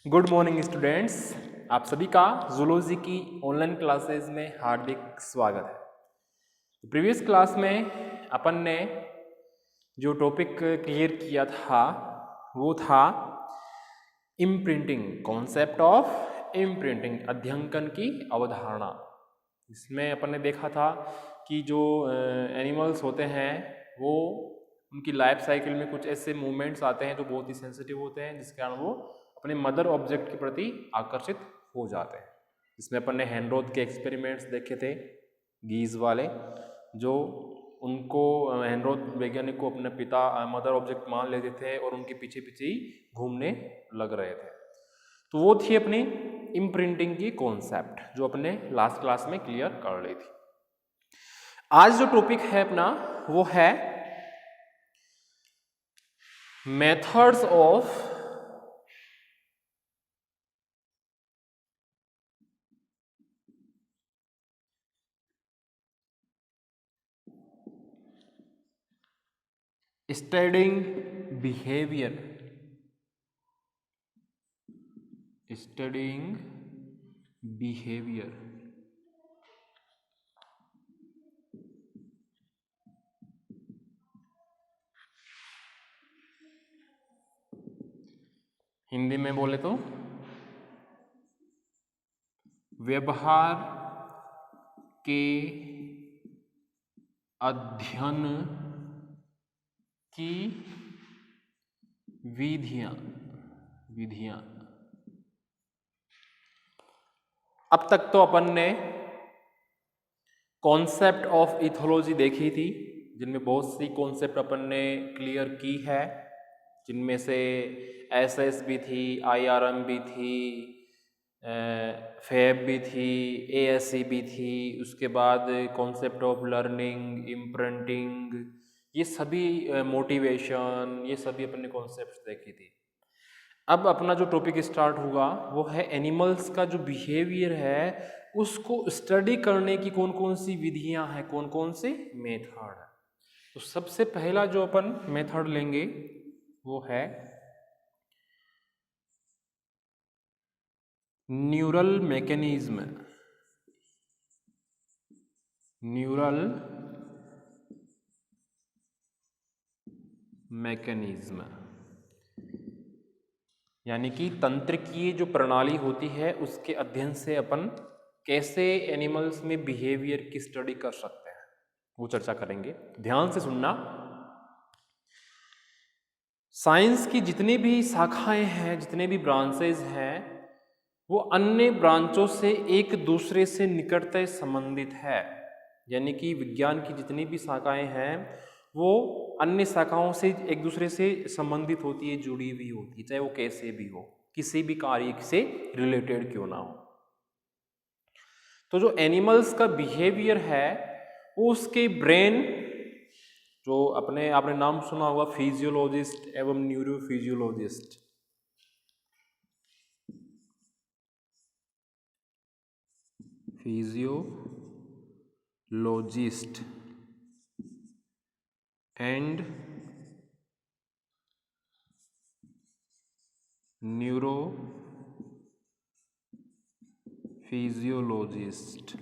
Good morning students, आप सभी का जूलॉजी की ऑनलाइन क्लासेस में हार्दिक स्वागत है। प्रीवियस क्लास में अपन ने जो टॉपिक क्लियर किया था वो था इम्प्रिंटिंग, कॉन्सेप्ट ऑफ इम्प्रिंटिंग, अध्यंकन की अवधारणा। इसमें अपन ने देखा था कि जो एनिमल्स होते हैं वो उनकी लाइफ साइकिल में कुछ ऐसे मूवमेंट्स आते हैं जो बहुत ही सेंसिटिव होते हैं, जिसके कारण वो अपने मदर ऑब्जेक्ट के प्रति आकर्षित हो जाते हैं। इसमें अपन ने हेनरोथ के एक्सपेरिमेंट्स देखे थे, गीज वाले, जो उनको हेनरोथ वैज्ञानिक को अपने पिता मदर ऑब्जेक्ट मान लेते थे और उनके पीछे पीछे ही घूमने लग रहे थे। तो वो थी अपनी इम्प्रिंटिंग की कॉन्सेप्ट, जो अपने लास्ट क्लास में क्लियर कर ली थी। आज जो टॉपिक है अपना वो है methods of studying behaviour, studying behaviour. Hindi में बोले तो व्यवहार के अध्ययन की विधियां। अब तक तो अपन ने कॉन्सेप्ट ऑफ इथोलॉजी देखी थी, जिनमें बहुत सी कॉन्सेप्ट अपन ने क्लियर की है, जिनमें से एसएस भी थी, आईआरएम भी थी, फैब भी थी, एएससी भी थी, उसके बाद कॉन्सेप्ट ऑफ लर्निंग, इम्प्रिंटिंग, ये सभी मोटिवेशन, ये सभी अपन ने कॉन्सेप्ट देखी थी। अब अपना जो टॉपिक स्टार्ट हुआ वो है एनिमल्स का जो बिहेवियर है उसको स्टडी करने की कौन कौन सी विधियां हैं, कौन कौन से मेथड है। तो सबसे पहला जो अपन मेथड लेंगे वो है न्यूरल मैकेनिज्म। न्यूरल मैकेनिज्म यानी कि तंत्रिकीय जो प्रणाली होती है उसके अध्ययन से अपन कैसे एनिमल्स में बिहेवियर की स्टडी कर सकते हैं, वो चर्चा करेंगे। ध्यान से सुनना। साइंस की जितनी भी शाखाएं हैं, जितने भी ब्रांचेज हैं, वो अन्य ब्रांचों से एक दूसरे से निकटता संबंधित है। यानी कि विज्ञान की जितनी भी शाखाएं हैं वो अन्य शाखाओं से एक दूसरे से संबंधित होती है, जुड़ी हुई होती है, चाहे वो कैसे भी हो, किसी भी कार्य से रिलेटेड क्यों ना हो। तो जो एनिमल्स का बिहेवियर है वो उसके ब्रेन, जो आपने नाम सुना होगा फिजियोलॉजिस्ट एवं neurophysiologist, physiologist and neuro physiologist,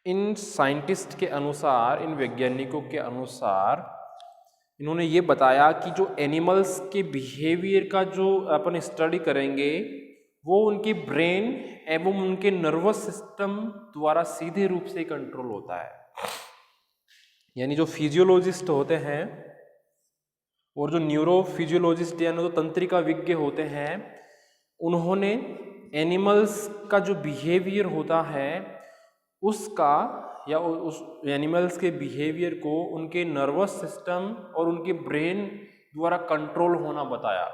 इन साइंटिस्ट के अनुसार, इन वैज्ञानिकों के अनुसार इन्होंने ये बताया कि जो एनिमल्स के बिहेवियर का जो अपन स्टडी करेंगे वो उनके ब्रेन एवं उनके नर्वस सिस्टम द्वारा सीधे रूप से कंट्रोल होता है। यानी जो फिजियोलॉजिस्ट होते हैं और जो न्यूरो फिजियोलॉजिस्ट यानी जो तंत्रिका विज्ञ होते हैं, उन्होंने एनिमल्स का जो बिहेवियर होता है उसका या उस एनिमल्स के बिहेवियर को उनके नर्वस सिस्टम और उनके ब्रेन द्वारा कंट्रोल होना बताया।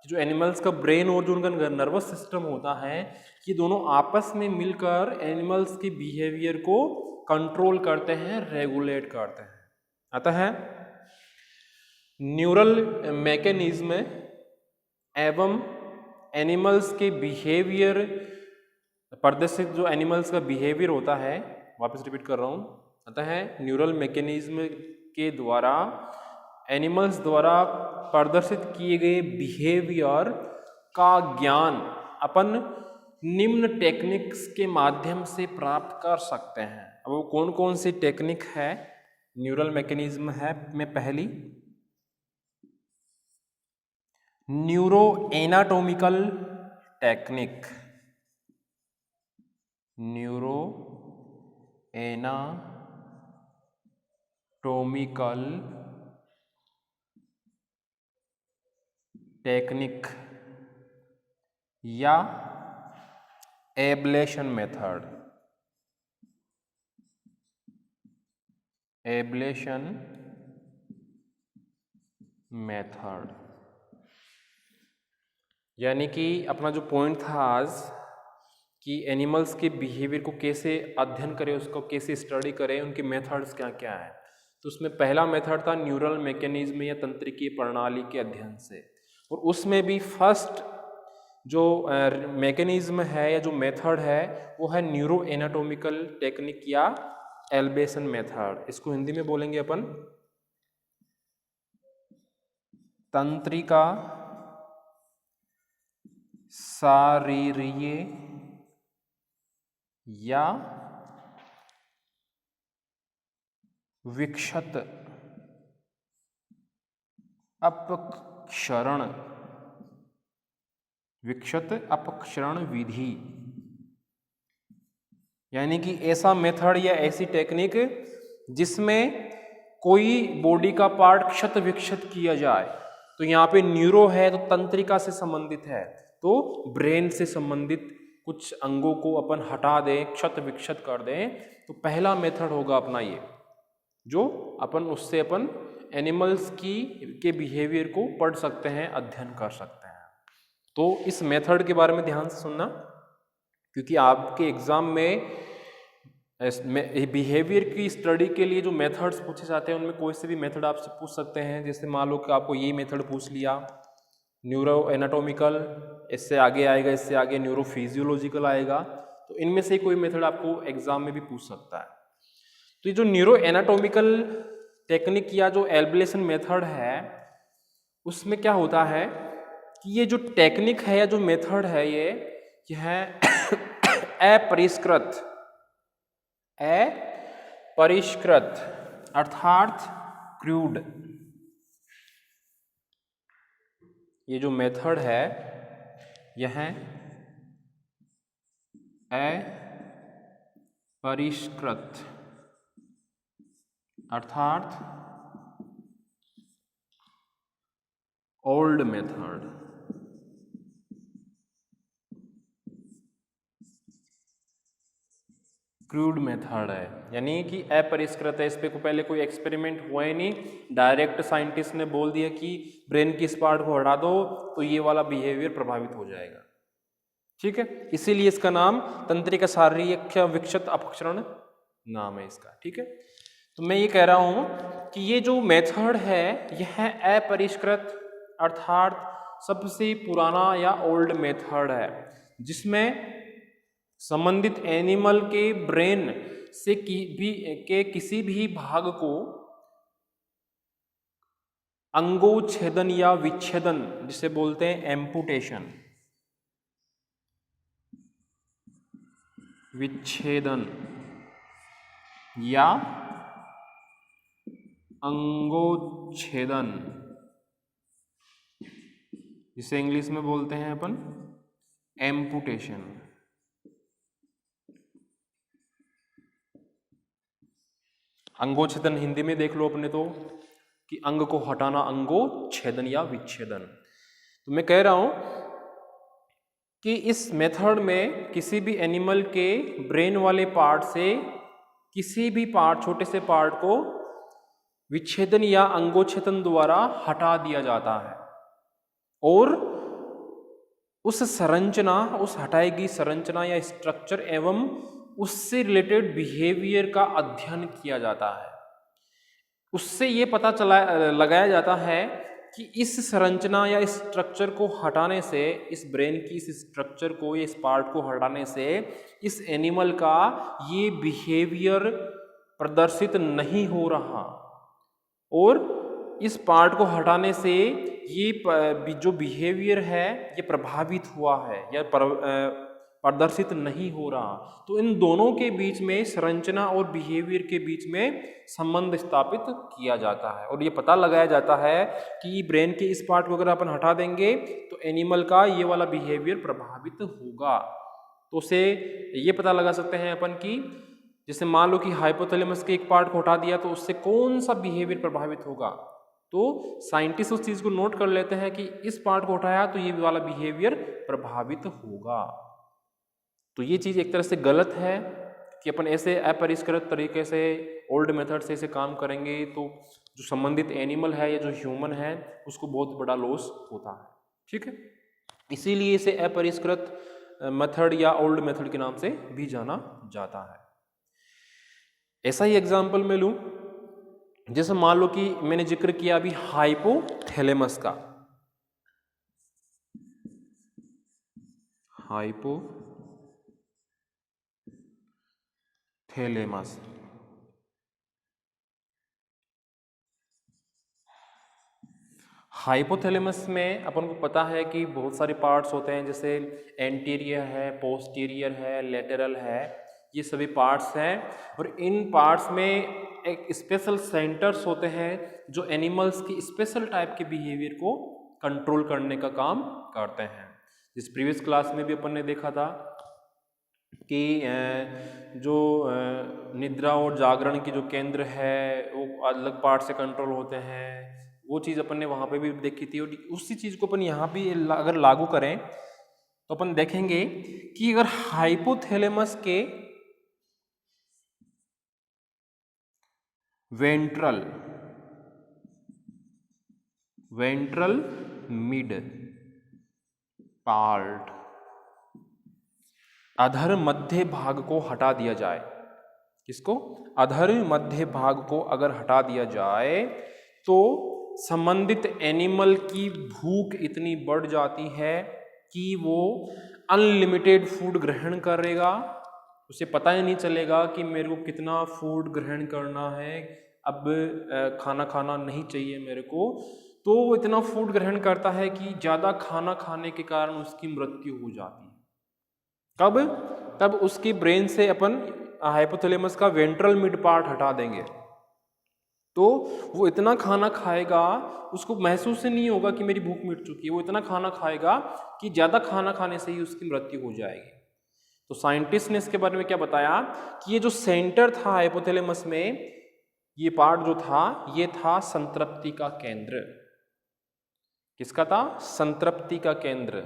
जो एनिमल्स का ब्रेन और जो उनका नर्वस सिस्टम होता है, ये दोनों आपस में मिलकर एनिमल्स के बिहेवियर को कंट्रोल करते हैं, रेगुलेट करते हैं। आता है न्यूरल मैकेनिज्म एवं एनिमल्स के बिहेवियर प्रदर्शित, जो एनिमल्स का बिहेवियर होता है, वापस रिपीट कर रहा हूँ, आता है न्यूरल मैकेनिज्म के द्वारा एनिमल्स द्वारा प्रदर्शित किए गए बिहेवियर का ज्ञान अपन निम्न टेक्निक्स के माध्यम से प्राप्त कर सकते हैं। अब वो कौन कौन सी टेक्निक है? न्यूरल मैकेनिज्म है में पहली neuro anatomical technique, neuro anatomical technique या एब्लेशन मेथड, एब्लेशन मेथड। यानी कि अपना जो पॉइंट था आज कि एनिमल्स के बिहेवियर को कैसे अध्ययन करें, उसको कैसे स्टडी करें, उनके मेथड्स क्या क्या हैं। तो उसमें पहला मेथड था न्यूरल मैकेनिज्म या तंत्रिकीय प्रणाली के अध्ययन से, और उसमें भी फर्स्ट जो मैकेनिज्म है या जो मेथड है वो है न्यूरो एनाटॉमिकल टेक्निक या एल्बेशन मेथड। इसको हिंदी में बोलेंगे अपन तंत्रिका शारीरिय या विक्षत अपक्षरण, विक्षत अपक्षरण विधि। यानी कि ऐसा मेथड या ऐसी टेक्निक जिसमें कोई बॉडी का पार्ट क्षत विक्षत किया जाए। तो यहाँ पे न्यूरो है तो तंत्रिका से संबंधित है, तो ब्रेन से संबंधित कुछ अंगों को अपन हटा दें, क्षत विक्षत कर दें। तो पहला मेथड होगा अपना ये, जो अपन उससे अपन एनिमल्स के बिहेवियर को पढ़ सकते हैं, अध्ययन कर सकते हैं। तो इस मेथड के बारे में ध्यान से सुनना, क्योंकि आपके एग्जाम में बिहेवियर की स्टडी के लिए जो मेथड्स पूछे जाते हैं उनमें कोई से भी मेथड आपसे पूछ सकते हैं। जैसे मान लो कि आपको ये मेथड पूछ लिया न्यूरो एनाटॉमिकल, इससे आगे आएगा, इससे आगे न्यूरो फिजियोलॉजिकल आएगा, तो इनमें से कोई मेथड आपको एग्जाम में भी पूछ सकता है। तो ये जो न्यूरो एनाटॉमिकल टेक्निक या जो एल्बलेशन मेथड है, उसमें क्या होता है कि ये जो टेक्निक है या जो मेथड है ये है अपरिष्कृत अर्थात क्रूड। ये जो मेथड है यह अपरिष्कृत अर्थात ओल्ड मेथड। क्रूड मेथड है, यानी कि अपरिष्कृत है। इस पे को पहले कोई एक्सपेरिमेंट हुआ ही नहीं, डायरेक्ट साइंटिस्ट ने बोल दिया कि ब्रेन की इस पार्ट को हटा दो तो ये वाला बिहेवियर प्रभावित हो जाएगा। ठीक है, इसीलिए इसका नाम तंत्रिका शारीरिक विक्षत अपक्षरण नाम है इसका। ठीक है, तो मैं ये कह रहा हूं कि ये जो मेथड है यह अपरिष्कृत अर्थात सबसे पुराना या ओल्ड मेथड है, जिसमें संबंधित एनिमल के ब्रेन से किसी भी भाग को अंगोच्छेदन या विच्छेदन, जिसे बोलते हैं एम्पुटेशन, विच्छेदन या अंगोच्छेदन, जिसे इंग्लिश में बोलते हैं अपन एम्पुटेशन। अंगोच्छेदन हिंदी में देख लो अपने तो कि अंग को हटाना, अंगोच्छेदन या विच्छेदन। तो मैं कह रहा हूं कि इस मेथड में किसी भी एनिमल के ब्रेन वाले पार्ट से किसी भी पार्ट, छोटे से पार्ट को विच्छेदन या अंगोच्छेदन द्वारा हटा दिया जाता है, और उस संरचना, उस हटाई गई संरचना या स्ट्रक्चर एवं उससे रिलेटेड बिहेवियर का अध्ययन किया जाता है। उससे ये पता लगाया जाता है कि इस संरचना या इस स्ट्रक्चर को हटाने से, इस ब्रेन की इस स्ट्रक्चर को या इस पार्ट को हटाने से इस एनिमल का ये बिहेवियर प्रदर्शित नहीं हो रहा, और इस पार्ट को हटाने से ये जो बिहेवियर है ये प्रभावित हुआ है या प्रदर्शित नहीं हो रहा। तो इन दोनों के बीच में, संरचना और बिहेवियर के बीच में संबंध स्थापित किया जाता है और ये पता लगाया जाता है कि ब्रेन के इस पार्ट को अगर अपन हटा देंगे तो एनिमल का ये वाला बिहेवियर प्रभावित होगा। तो उसे ये पता लगा सकते हैं अपन कि जैसे मान लो कि हाइपोथैलेमस के एक पार्ट को हटा दिया तो उससे कौन सा बिहेवियर प्रभावित होगा। तो साइंटिस्ट उस चीज को नोट कर लेते हैं कि इस पार्ट को हटाया तो ये वाला बिहेवियर प्रभावित होगा। तो ये चीज एक तरह से गलत है कि अपन ऐसे अपरिष्कृत तरीके से ओल्ड मेथड से इसे काम करेंगे तो जो संबंधित एनिमल है या जो ह्यूमन है उसको बहुत बड़ा लॉस होता है। ठीक है, इसीलिए इसे अपरिष्कृत मेथड या ओल्ड मेथड के नाम से भी जाना जाता है। ऐसा ही एग्जाम्पल मैं लूं, जैसे मान लो कि मैंने जिक्र किया अभी हाइपोथैलेमस का। हाइपोथैलेमस हाइपोथैलेमस में अपन को पता है कि बहुत सारे पार्ट्स होते हैं, जैसे एंटीरियर है, पोस्टीरियर है, लेटरल है, ये सभी पार्ट्स हैं। और इन पार्ट्स में एक स्पेशल सेंटर्स होते हैं जो एनिमल्स की स्पेशल टाइप के बिहेवियर को कंट्रोल करने का काम करते हैं। जिस प्रीवियस क्लास में भी अपन ने देखा था कि जो निद्रा और जागरण की जो केंद्र है वो अलग पार्ट से कंट्रोल होते हैं, वो चीज़ अपन ने वहाँ पे भी देखी थी। और उसी चीज़ को अपन यहाँ भी अगर लागू करें तो अपन देखेंगे कि अगर हाइपोथैलेमस के वेंट्रल मिड पार्ट, अधर मध्य भाग को हटा दिया जाए, किसको? अधर मध्य भाग को अगर हटा दिया जाए तो संबंधित एनिमल की भूख इतनी बढ़ जाती है कि वो अनलिमिटेड फूड ग्रहण करेगा। उसे पता ही नहीं चलेगा कि मेरे को कितना फूड ग्रहण करना है, अब खाना खाना नहीं चाहिए मेरे को। तो वो इतना फूड ग्रहण करता है कि ज़्यादा खाना खाने के कारण उसकी मृत्यु हो जाती है। कब? तब उसकी ब्रेन से अपन हाइपोथैलेमस का वेंट्रल मिड पार्ट हटा देंगे तो वो इतना खाना खाएगा, उसको महसूस ही नहीं होगा कि मेरी भूख मिट चुकी है। वो इतना खाना खाएगा कि ज़्यादा खाना खाने से ही उसकी मृत्यु हो जाएगी। तो साइंटिस्ट ने इसके बारे में क्या बताया कि ये जो सेंटर था हाइपोथैलेमस में, ये पार्ट जो था ये था संतृप्ति का केंद्र। किसका था? संतृप्ति का केंद्र।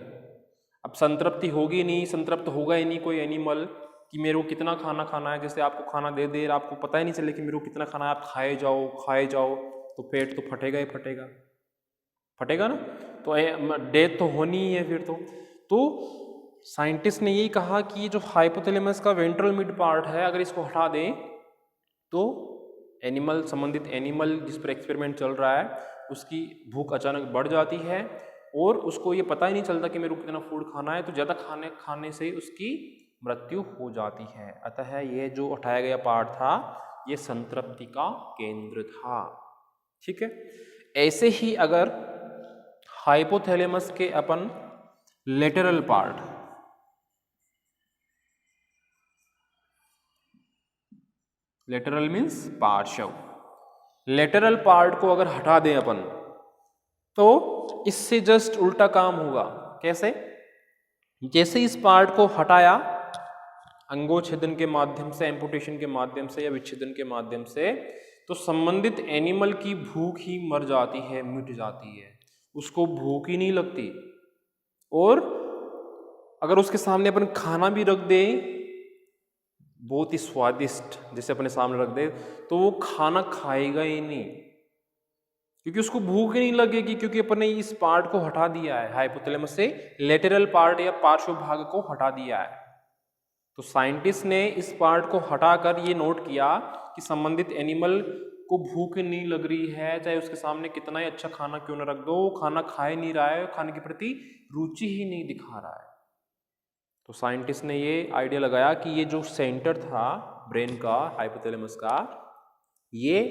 अब संतृप्ति होगी नहीं, संतृप्त होगा ही नहीं कोई एनिमल कि मेरे को कितना खाना खाना है। जैसे आपको खाना दे दे, आपको पता ही नहीं चले कि मेरे को कितना खाना है, आप खाए जाओ तो पेट तो फटेगा ही फटेगा ना। तो डेथ तो होनी ही है फिर तो साइंटिस्ट ने यही कहा कि ये जो हाइपोथैलेमस का वेंट्रल मिड पार्ट है, अगर इसको हटा दें तो एनिमल, संबंधित एनिमल जिस पर एक्सपेरिमेंट चल रहा है उसकी भूख अचानक बढ़ जाती है और उसको ये पता ही नहीं चलता कि मेरे को कितना फूड खाना है, तो ज़्यादा खाने से उसकी मृत्यु हो जाती है। अतः ये जो हटाया गया पार्ट था ये संतृप्ति का केंद्र था। ठीक है, ऐसे ही अगर हाइपोथैलेमस के अपन लेटरल पार्ट, लेटरल मीन्स पार्श्व, लेटरल पार्ट को अगर हटा दें अपन तो इससे जस्ट उल्टा काम होगा। कैसे? जैसे इस पार्ट को हटाया अंगोच्छेदन के माध्यम से, एम्पुटेशन के माध्यम से या विच्छेदन के माध्यम से, तो संबंधित एनिमल की भूख ही मर जाती है, मिट जाती है, उसको भूख ही नहीं लगती। और अगर उसके सामने अपन खाना भी रख दे बहुत ही स्वादिष्ट, जैसे अपने सामने रख दे, तो वो खाना खाएगा ही नहीं क्योंकि उसको भूख ही नहीं लगेगी, क्योंकि अपन ने इस पार्ट को हटा दिया है, हाइपोथैलेमस से लेटरल पार्ट या पार्श्व भाग को हटा दिया है। तो साइंटिस्ट ने इस पार्ट को हटाकर ये नोट किया कि संबंधित एनिमल को भूख नहीं लग रही है, चाहे उसके सामने कितना ही अच्छा खाना क्यों न रख दो, खाना खा ही नहीं रहा है, खाने के प्रति रुचि ही नहीं दिखा रहा है। तो साइंटिस्ट ने ये आइडिया लगाया कि ये जो सेंटर था ब्रेन का, हाइपोथैलेमस का, ये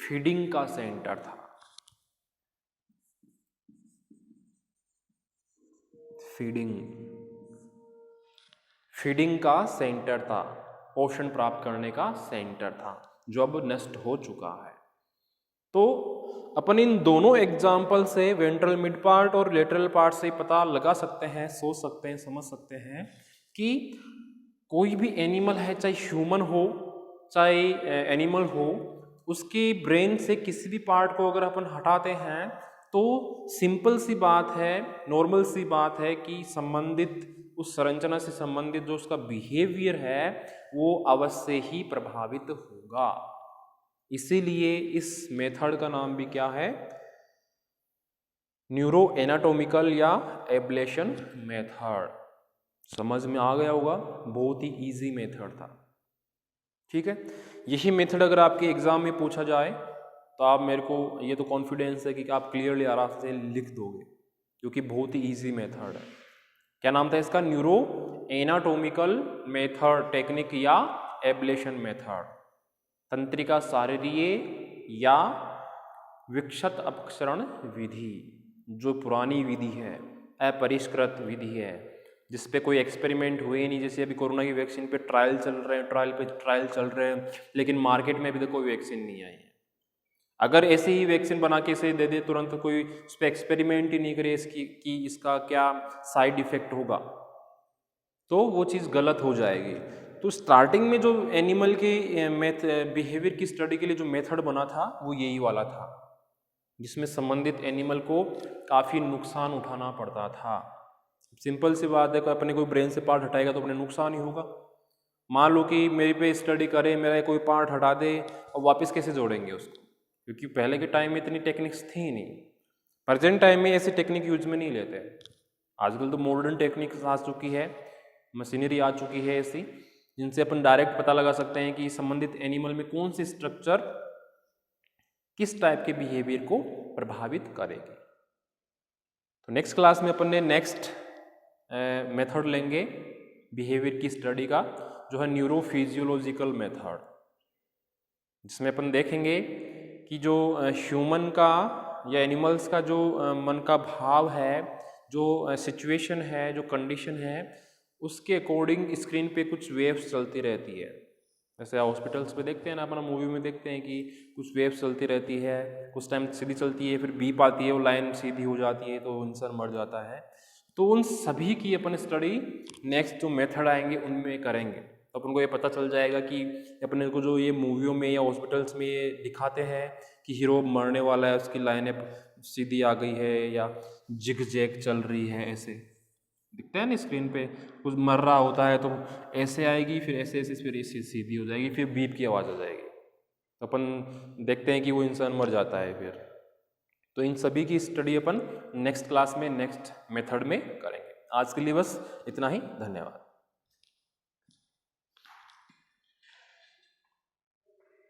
फीडिंग का सेंटर था। फीडिंग, फीडिंग का सेंटर था, पोषण प्राप्त करने का सेंटर था, जो अब नष्ट हो चुका है। तो अपन इन दोनों एग्जाम्पल से वेंट्रल मिड पार्ट और लेटरल पार्ट से पता लगा सकते हैं, सोच सकते हैं, समझ सकते हैं कि कोई भी एनिमल है, चाहे ह्यूमन हो चाहे एनिमल हो, उसके ब्रेन से किसी भी पार्ट को अगर अपन हटाते हैं तो सिंपल सी बात है, नॉर्मल सी बात है कि संबंधित उस संरचना से संबंधित जो उसका बिहेवियर है वो अवश्य ही प्रभावित होगा। इसीलिए इस मेथड का नाम भी क्या है, न्यूरो एनाटोमिकल या एब्लेशन मेथड। समझ में आ गया होगा, बहुत ही इजी मेथड था। ठीक है, यही मेथड अगर आपके एग्जाम में पूछा जाए तो आप मेरे को ये तो कॉन्फिडेंस है कि आप क्लियरली आराम से लिख दोगे, क्योंकि बहुत ही इजी मेथड है। क्या नाम था इसका, न्यूरो एनाटोमिकल मेथड टेक्निक या एब्लेशन मेथड, तंत्रिका शारीरिय या विक्षत अपक्षरण विधि, जो पुरानी विधि है, अपरिष्कृत विधि है, जिस पे कोई एक्सपेरिमेंट हुए नहीं। जैसे अभी कोरोना की वैक्सीन पे ट्रायल चल रहे हैं, ट्रायल चल रहे हैं, लेकिन मार्केट में अभी तक कोई वैक्सीन नहीं आई है। अगर ऐसे ही वैक्सीन बना के इसे दे दे तुरंत, कोई उस पर एक्सपेरिमेंट ही नहीं करे इसकी कि इसका क्या साइड इफेक्ट होगा, तो वो चीज़ गलत हो जाएगी। तो स्टार्टिंग में जो एनिमल के बिहेवियर की स्टडी के लिए जो मेथड बना था वो यही वाला था, जिसमें संबंधित एनिमल को काफ़ी नुकसान उठाना पड़ता था। सिंपल सी बात है, अपने कोई ब्रेन से पार्ट हटाएगा तो अपने नुकसान ही होगा। मान लो कि मेरे पे स्टडी करे, मेरा कोई पार्ट हटा दे और वापस कैसे जोड़ेंगे उसको, क्योंकि पहले के टाइम में इतनी टेक्निक्स थी नहीं। प्रेजेंट टाइम में ऐसी टेक्निक यूज में नहीं लेते। आजकल तो मॉडर्न टेक्निक्स आ चुकी है, मशीनरी आ चुकी है ऐसी, जिनसे अपन डायरेक्ट पता लगा सकते हैं कि संबंधित एनिमल में कौन सी स्ट्रक्चर किस टाइप के बिहेवियर को प्रभावित करेगी। तो नेक्स्ट क्लास में अपन ने नेक्स्ट मेथड लेंगे बिहेवियर की स्टडी का, जो है न्यूरोफिजियोलॉजिकल मेथड, जिसमें अपन देखेंगे कि जो ह्यूमन का या एनिमल्स का जो मन का भाव है, जो सिचुएशन है, जो कंडीशन है, उसके अकॉर्डिंग स्क्रीन पे कुछ वेव्स चलती रहती है। जैसे हॉस्पिटल्स पे देखते हैं ना, अपना मूवी में देखते हैं कि कुछ वेव्स चलती रहती है, कुछ टाइम सीधी चलती है, फिर बीप आती है, वो लाइन सीधी हो जाती है तो इंसान मर जाता है। तो उन सभी की अपन स्टडी नेक्स्ट जो मेथड आएंगे उनमें करेंगे, तो अपन को ये पता चल जाएगा कि अपने को जो ये मूवियों में या हॉस्पिटल्स में ये दिखाते हैं कि हीरो मरने वाला है, उसकी लाइनें सीधी आ गई है या जिग जैग चल रही है, ऐसे दिखता है ना स्क्रीन पे, कुछ मर रहा होता है तो ऐसे आएगी, फिर ऐसे ऐसे, फिर ऐसे सीधी हो जाएगी, फिर बीप की आवाज़ आ जाएगी, तो अपन देखते हैं कि वो इंसान मर जाता है फिर। तो इन सभी की स्टडी अपन नेक्स्ट क्लास में नेक्स्ट मेथड में करेंगे। आज के लिए बस इतना ही, धन्यवाद।